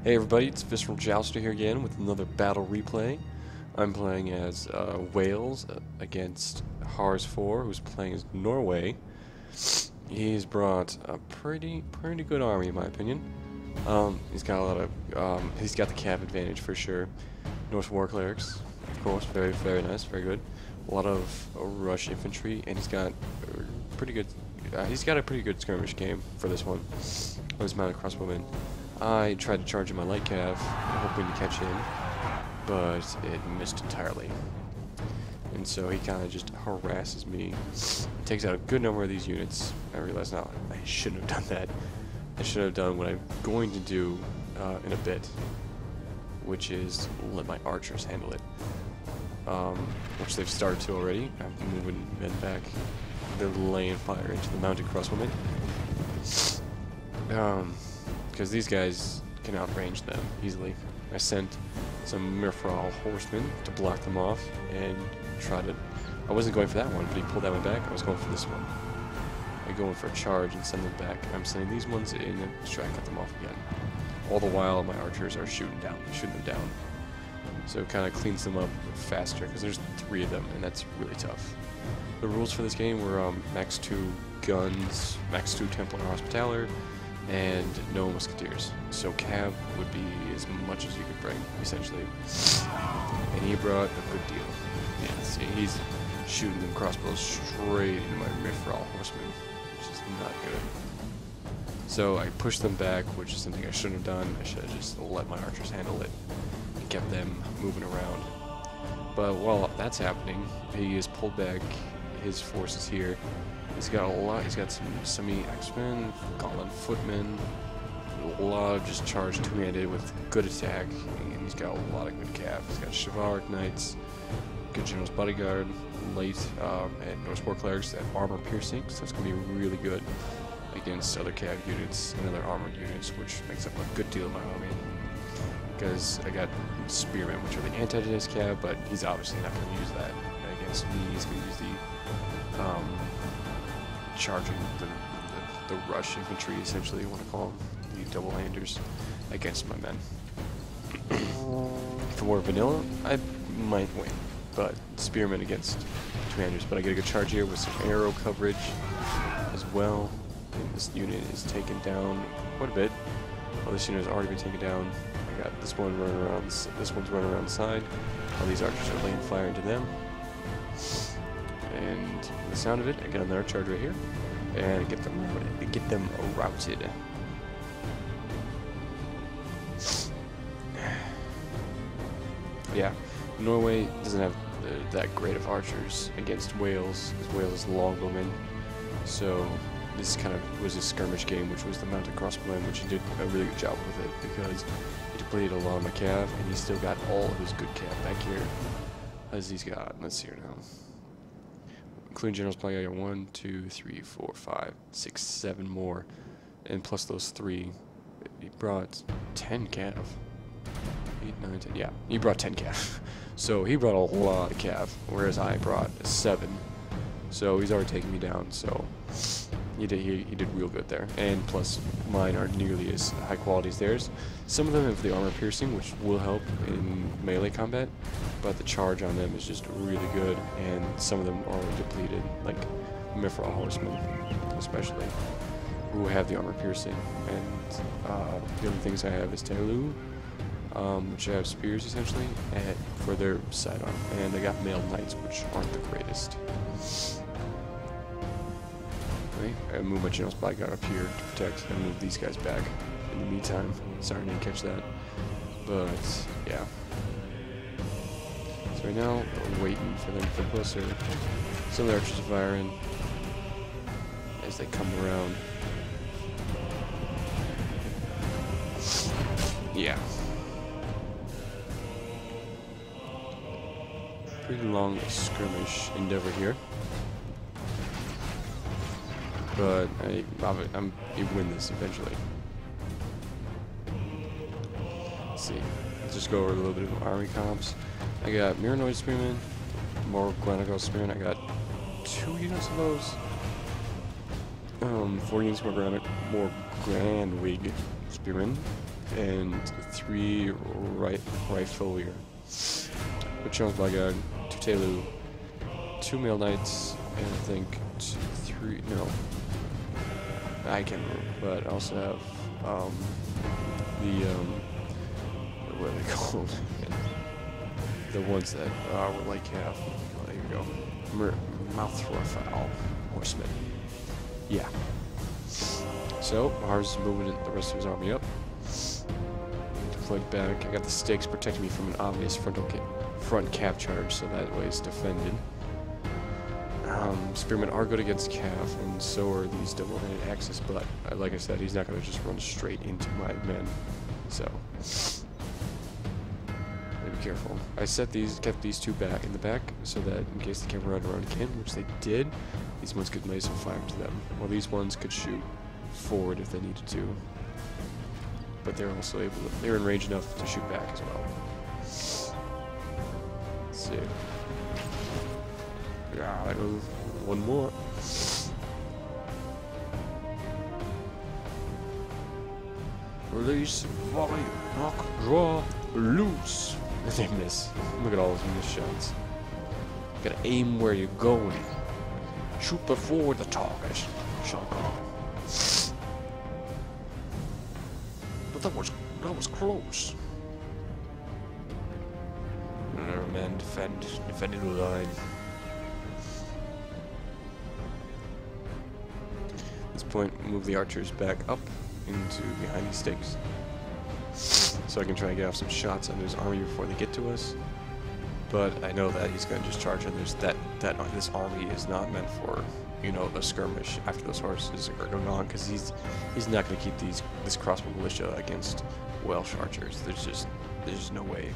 Hey everybody, it's Visceral Jouster here again with another battle replay. I'm playing as Wales against Hars 4, who's playing as Norway. He's brought a pretty good army in my opinion. He's got a lot of, he's got the cav advantage for sure. Norse war clerics, of course, very nice, very good. A lot of rush infantry, and he's got a pretty good skirmish game for this one. Oh, he's mounted crossbowmen. I tried to charge in my light cav, hoping to catch him, but it missed entirely. And so he kind of just harasses me. Takes out a good number of these units. I realize now I shouldn't have done that. I should have done what I'm going to do in a bit, which is let my archers handle it. Which they've started to already. I'm moving men back. They're laying fire into the mounted crossbowmen. Because these guys can outrange them easily. I sent some Mirfral horsemen to block them off and try to... I wasn't going for that one, but he pulled that one back. I was going for this one. I go in for a charge and send them back. I'm sending these ones in and try to cut them off again. All the while, my archers are shooting them down. So it kind of cleans them up faster, because there's 3 of them, and that's really tough. The rules for this game were max 2 guns, max 2 Templar Hospitaller, and no musketeers. So cav would be as much as you could bring, essentially. And he brought a good deal. Yeah, see, he's shooting them crossbows straight into my Mirfral horsemen, which is not good. So I pushed them back, which is something I shouldn't have done. I should have just let my archers handle it and kept them moving around. But while that's happening, he has pulled back his forces here. He's got a lot. He's got some semi-axemen, gauntlet footmen, a lot of just charged two-handed with good attack, and he's got a lot of good cav. He's got chivalric knights, good general's bodyguard, light and Norse war clerics that armor piercing. So it's gonna be really good against other cav units and other armored units, which makes up a good deal of my army. Because I got spearmen, which are the anti-death cav, but he's obviously not going to use that against me. He's going to use the charging, the rush infantry, essentially, you want to call them, the double-handers, against my men. If it were vanilla, I might win, but spearmen against two-handers. But I get a good charge here with some arrow coverage as well. And this unit is taken down quite a bit. Well, this unit has already been taken down. I got this one running around. This one's running around the side. All these archers are laying fire into them. And the sound of it, I get another charge right here, and get them routed. Yeah, Norway doesn't have that great of archers against Wales, because Wales is longbowmen. So this kind of was a skirmish game, which was the mounted crossbowmen, which he did a really good job with it, because he depleted a lot of my cav, and he still got all of his good cav back here. As he's got, let's see here now. Including general's play, I got 1, 2, 3, 4, 5, 6, 7 more, and plus those 3, he brought 10 cav. 8, 9, 10, yeah, he brought 10 cav. So he brought a lot of cav, whereas I brought 7. So he's already taken me down, so he did real good there. And plus, mine aren't nearly as high quality as theirs. Some of them have the armor piercing, which will help in melee combat, but the charge on them is just really good, and some of them are depleted, like Mirfral horsemen, especially, who have the armor piercing. And the other things I have is Telu, which I have spears essentially, and for their sidearm, and I got mailed knights, which aren't the greatest. I move my general's bodyguard up here to protect, and move these guys back in the meantime. Sorry I didn't catch that, but yeah. So right now, we're waiting for them to come closer. Some of the archers are firing as they come around. Yeah. Pretty long skirmish endeavor here. But I'm win this eventually. Let's see. Let's just go over a little bit of army comps. I got Miranoid Spearmen, more Glanagal Spearmen. I got 2 units of those. 4 units more Grand Wig Spearmen. and 3 rifleer. With Jones by God, 2 Telu, 2 male knights, and I think 3. No, I can't remember. But I also have what are they called? The ones that were like half. Oh, there you go. Mouthrofowl horsemen. Yeah. So Mars is moving the rest of his army up. Deployed back. I got the stakes protecting me from an obvious front cap charge, so that way it's defended. Spearmen are good against Cav, and so are these double-handed axes, but like I said, he's not going to just run straight into my men, so be careful. I kept these 2 back in the back, so that in case they came around again, which they did, these ones could lay some fire to them, while these ones could shoot forward if they needed to. But they're also they're in range enough to shoot back as well. Let's see. Yeah, I go 1 more. Release, volley, knock, draw, loose. They miss. Look at all those missed shots. Gotta aim where you're going. Shoot before the target. Shot. But that was close. Another man defending the line. At this point, move the archers back up into behind these stakes, so I can try and get off some shots on his army before they get to us. But I know that he's gonna just charge, and this army is not meant for, you know, a skirmish after those horses are gone, because he's not gonna keep this crossbow militia against Welsh archers. There's just no way.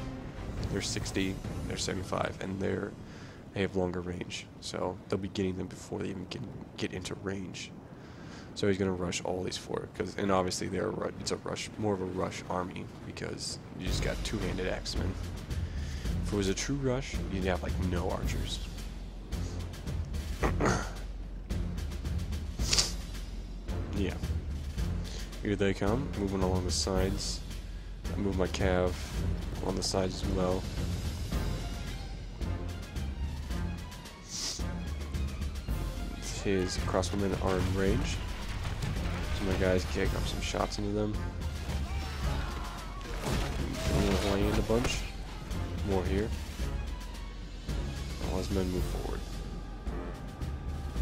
They're 60, they're 75, and they have longer range, so they'll be getting them before they even get into range. So he's going to rush all these 4, and obviously it's a rush, more of a rush army, because you just got 2-handed axemen. If it was a true rush, you'd have like no archers. Yeah. Here they come, moving along the sides. I move my cav on the sides as well. His crossbowmen are in range. My guys kick up some shots into them. Laying in a bunch. More here. All his men move forward.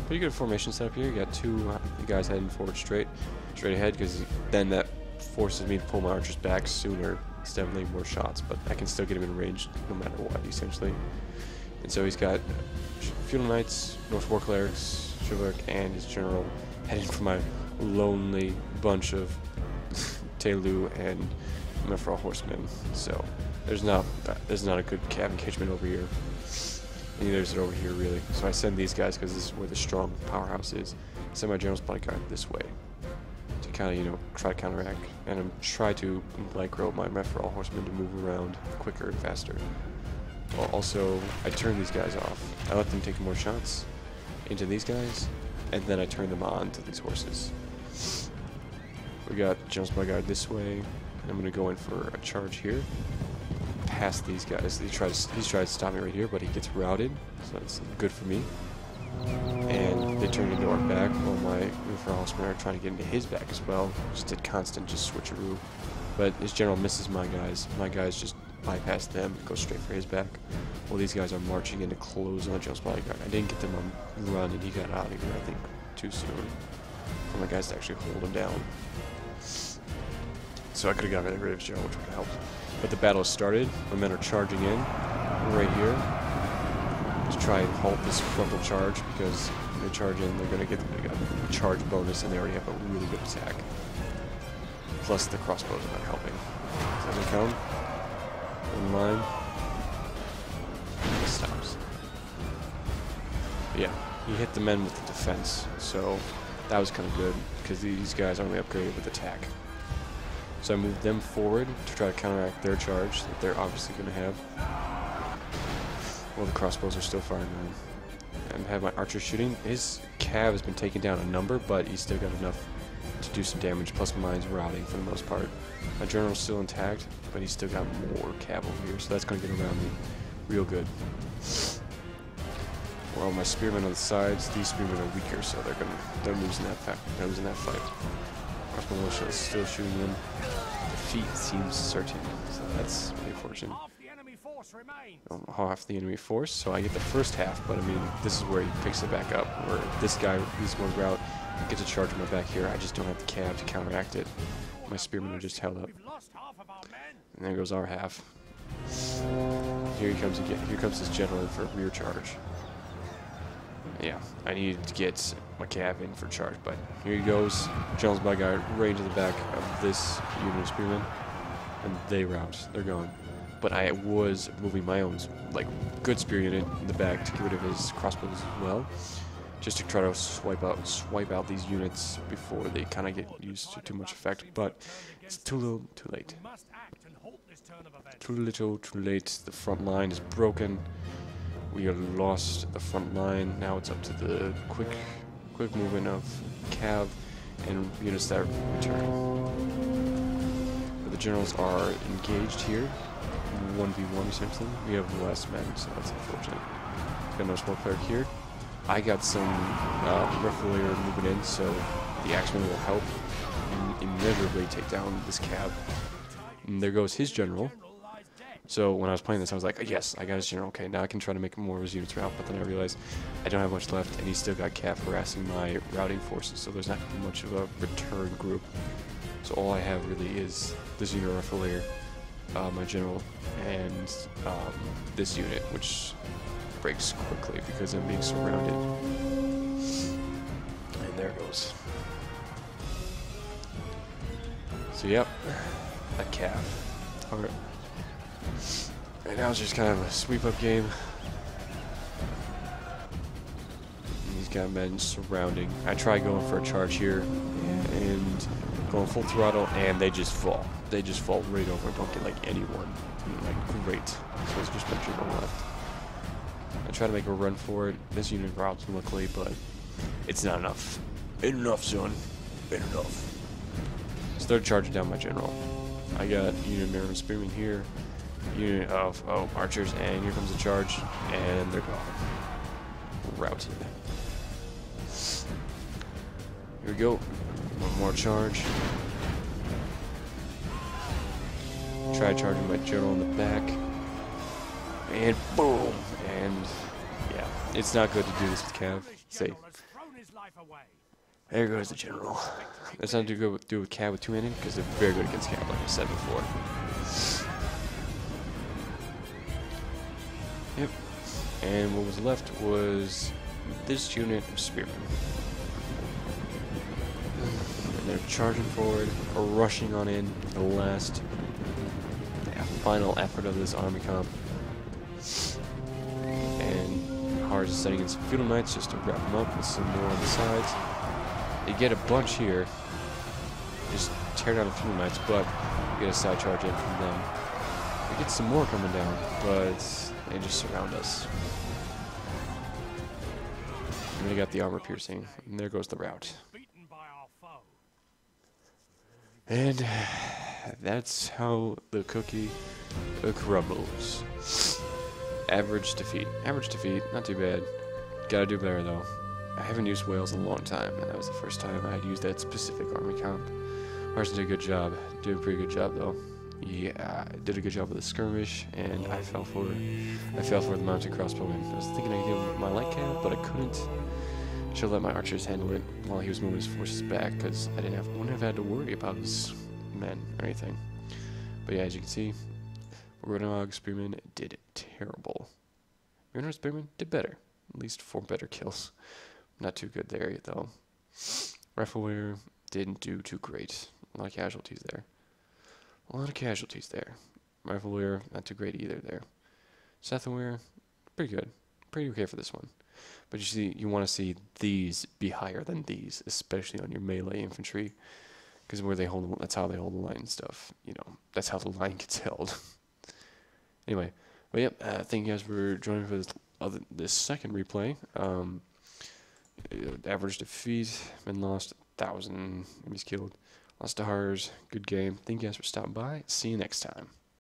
Pretty good formation setup here. You got 2 guys heading forward straight ahead, because then that forces me to pull my archers back sooner instead of laying more shots. But I can still get him in range no matter what, essentially. And so he's got feudal knights, North War clerics, chivalric, and his general heading for my lonely bunch of Telu and Mefral horsemen. So there's not a good cav engagement over here. And neither is it over here really. So I send these guys, because this is where the strong powerhouse is. I send my general's bodyguard this way to kind of, you know, try to counteract, and try to micro my Mefral horsemen to move around quicker and faster. Well, also, I turn these guys off. I let them take more shots into these guys, and then I turn them on to these horses. We got Jones by guard this way. I'm going to go in for a charge here. Past these guys. He's tried to stop me right here, but he gets routed, so that's good for me. And they turn into our back, while my Mefral horsemen are trying to get into his back as well. Just did constant switcheroo. But his general misses my guys. My guys just bypass them and go straight for his back. Well, these guys are marching in to close on Jones bodyguard. I didn't get them on run, and he got out of here, I think, too soon for my guys to actually hold him down. So I could have gotten rid of his general, which would have helped. But the battle has started. My men are charging in right here to try and halt this frontal charge, because when they charge in, they're going to get a charge bonus, and they already have a really good attack. Plus the crossbows are not helping. So they come in line. It stops. But yeah, he hit the men with the defense, so that was kind of good, because these guys are only upgraded with attack. So I moved them forward to try to counteract their charge that they're obviously going to have. Well, the crossbows are still firing on. And have my archer shooting. His cav has been taking down a number, but he's still got enough to do some damage, plus mine's routing for the most part. My general's still intact, but he's still got more cav over here, so that's going to get around me real good. Well, my spearmen on the sides, these spearmen are weaker, so they're losing that fight. Crossbow militia is still shooting them. Defeat seems certain, so that's really unfortunate. Half the enemy force, so I get the first half, but I mean, this is where he picks it back up, where this guy, he's going route, gets a charge on my back here. I just don't have the cav to counteract it. My spearmen are just held up. And there goes our half. Here he comes again. Here comes this general for rear charge. Yeah, I needed to get my cav in for charge, but here he goes. General's by guy right into the back of this unit of spearmen, and they rout. They're gone. But I was moving my own, like, good spear unit in the back to get rid of his crossbows as well, just to try to swipe out these units before they kind of get used to too much effect. But it's too little, too late. Too little, too late. The front line is broken. We have lost the front line. Now it's up to the quick movement of cav and units that return. But the generals are engaged here. 1v1 essentially. We have less men, so that's unfortunate. Got no small cleric here. I got some Rifleer moving in, so the axeman will help and inevitably take down this cav. And there goes his general. So when I was playing this, I was like, yes, I got his general. Okay, now I can try to make more of his units route. But then I realized I don't have much left, and he's still got cav harassing my routing forces, so there's not much of a return group. So all I have really is this unit of Rifleer, my general, and this unit, which breaks quickly because I'm being surrounded. And there it goes. So yep, that cav. Alright. And now it's just kind of a sweep-up game. And he's got men surrounding. I try going for a charge here and going full throttle, and they just fall. They just fall right over. Don't get like anyone. Like great. So it's just my general left. I try to make a run for it. This unit robs me luckily, but it's not enough. Ain't enough, son. Ain't enough. So they're charging down my general. I got unit of Maryland Spearmen here. Unit of archers, and here comes the charge, and they're gone. Routed. Here we go. One more charge. Try charging my general in the back. And boom! And yeah, it's not good to do this with cav. Safe. There goes the general. That's not too good to do with cav with two-handed, because they're very good against cav, like I said before. Yep. And what was left was this unit of spearmen. And they're charging forward, or rushing on in, the last final effort of this army comp. And Hars is setting in some feudal knights just to wrap them up with some more on the sides. You get a bunch here, just tear down a feudal knights, but you get a side charge in from them. We get some more coming down, but they just surround us. And we got the armor piercing, and there goes the rout. And that's how the cookie crumbles. Average defeat. Average defeat, not too bad. Gotta do better though. I haven't used Wales in a long time, and that was the first time I had used that specific army comp. Arson did a good job. Did a pretty good job though. Yeah, did a good job with the skirmish, and I fell for the mounted crossbowman. I was thinking I could give him my light cav, but I couldn't. I should have let my archers handle it while he was moving his forces back, because I wouldn't have had to worry about his men or anything. But yeah, as you can see, Ronog Spearman did terrible. Ronog Spearman did better. At least 4 better kills. Not too good there though. Riflewear didn't do too great. A lot of casualties there. A lot of casualties there. Riflewear, not too great either there. Sethwear, pretty good. Pretty okay for this one. But you see, you want to see these be higher than these, especially on your melee infantry. Because that's how they hold the line and stuff. You know, that's how the line gets held. Anyway, but yep, thank you guys for joining for this second replay. Average defeat, men lost 1,000 enemies killed. Lost to Hars. Good game. Thank you guys for stopping by. See you next time.